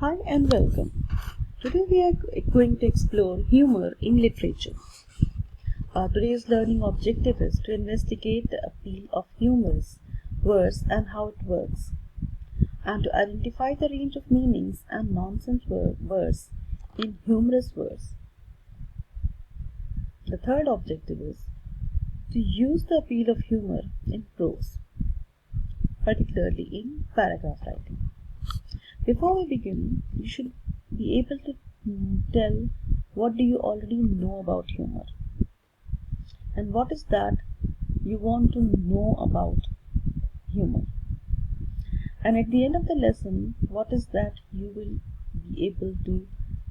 Hi and welcome. Today we are going to explore humor in literature. Today's learning objective is to investigate the appeal of humorous verse and how it works, and to identify the range of meanings and nonsense verse in humorous verse. The third objective is to use the appeal of humor in prose, particularly in paragraph writing. Before we begin, you should be able to tell what do you already know about humor and what is that you want to know about humor. And at the end of the lesson, what is that you will be able to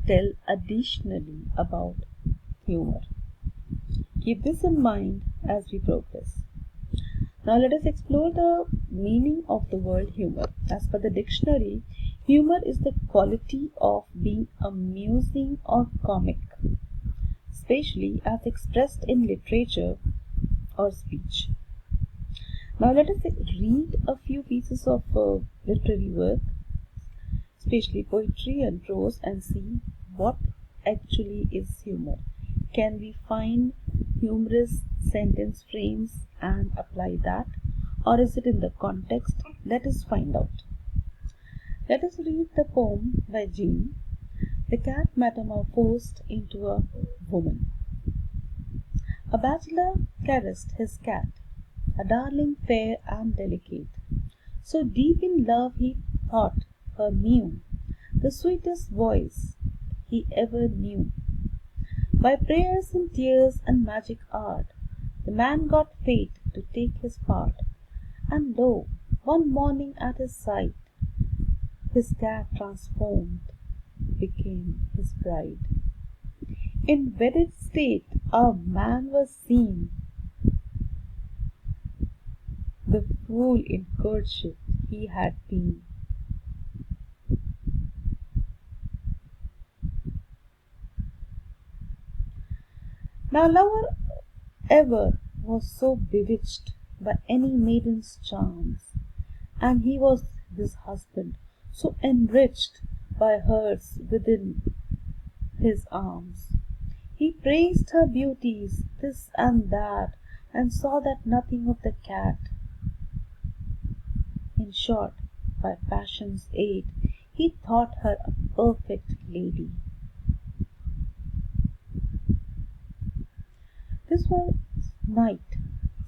tell additionally about humor. Keep this in mind as we progress. Now let us explore the meaning of the word humor. As per the dictionary, humor is the quality of being amusing or comic, especially as expressed in literature or speech. Now let us read a few pieces of literary work, especially poetry and prose, and see what actually is humor. Can we find humorous sentence frames and apply that, or is it in the context? Let us find out. Let us read the poem by Jean, The Cat Metamorphosed into a Woman. A bachelor caressed his cat, a darling fair and delicate. So deep in love he thought her mew the sweetest voice he ever knew. By prayers and tears and magic art, the man got fate to take his part, and lo, one morning at his sight, his cat transformed became his bride. In wedded state our man was seen, the fool in courtship he had been. Now lover ever was so bewitched by any maiden's charms, and he was this husband so enriched by hers within his arms. He praised her beauties, this and that, and saw that nothing of the cat. In short, by passion's aid, he thought her a perfect lady. This was night.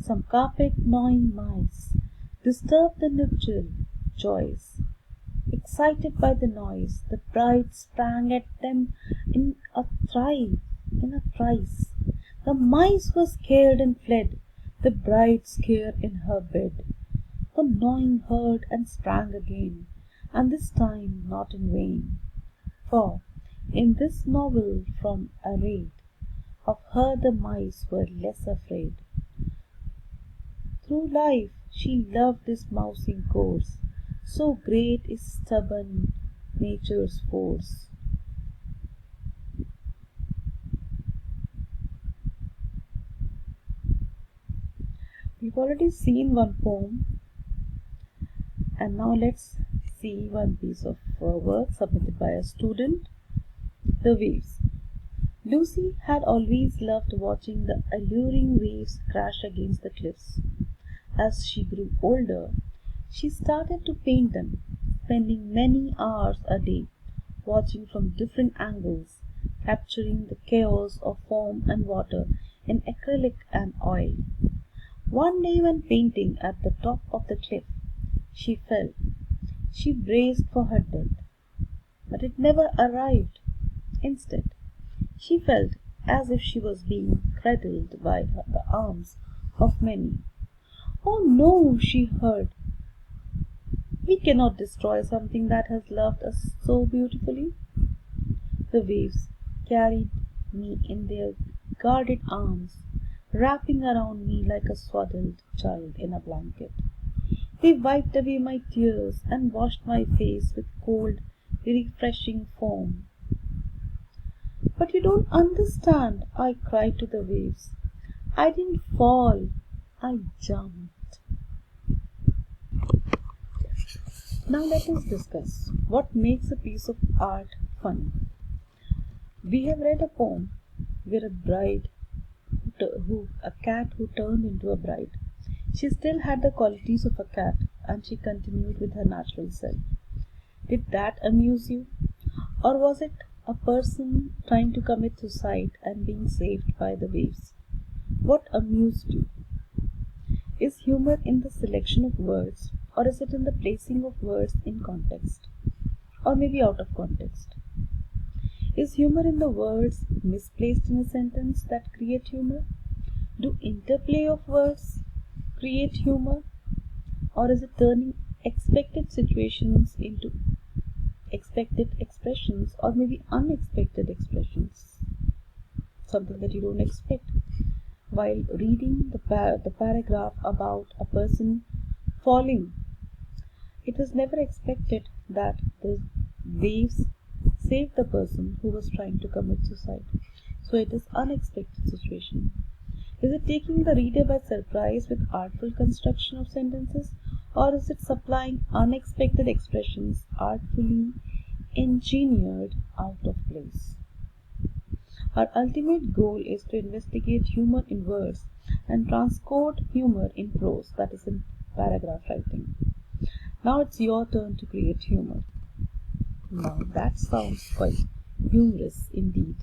Some carpet-gnawing mice disturbed the nuptial joys. Excited by the noise, the bride sprang at them in a trice. The mice were scared and fled, the bride scared in her bed. The gnawing heard and sprang again, and this time not in vain. For in this novel from arrayed, of her the mice were less afraid. Through life she loved this mousing course, so great is stubborn nature's force. We've already seen one poem, and now let's see one piece of work submitted by a student. The waves. Lucy had always loved watching the alluring waves crash against the cliffs. As she grew older, she started to paint them, spending many hours a day, watching from different angles, capturing the chaos of foam and water in acrylic and oil. One day when painting at the top of the cliff, she fell. She braced for her death, but it never arrived. Instead, she felt as if she was being cradled by the arms of many. "Oh no," she heard, "we cannot destroy something that has loved us so beautifully." The waves carried me in their guarded arms, wrapping around me like a swaddled child in a blanket. They wiped away my tears and washed my face with cold, refreshing foam. "But you don't understand," I cried to the waves. "I didn't fall, I jumped." Now let us discuss what makes a piece of art funny. We have read a poem where a cat who turned into a bride. She still had the qualities of a cat and she continued with her natural self. Did that amuse you? Or was it a person trying to commit suicide and being saved by the waves? What amused you? Is humor in the selection of words, or is it in the placing of words in context? Or maybe out of context? Is humor in the words misplaced in a sentence that create humor? Do interplay of words create humor? Or is it turning expected situations into expected expressions, or maybe unexpected expressions? Something that you don't expect. While reading the paragraph about a person falling, it was never expected that the waves saved the person who was trying to commit suicide. So it is unexpected situation. Is it taking the reader by surprise with artful construction of sentences, or is it supplying unexpected expressions artfully engineered out of place? Our ultimate goal is to investigate humor in verse and transcode humor in prose, that is in paragraph writing. Now it's your turn to create humor. Now that sounds quite humorous indeed.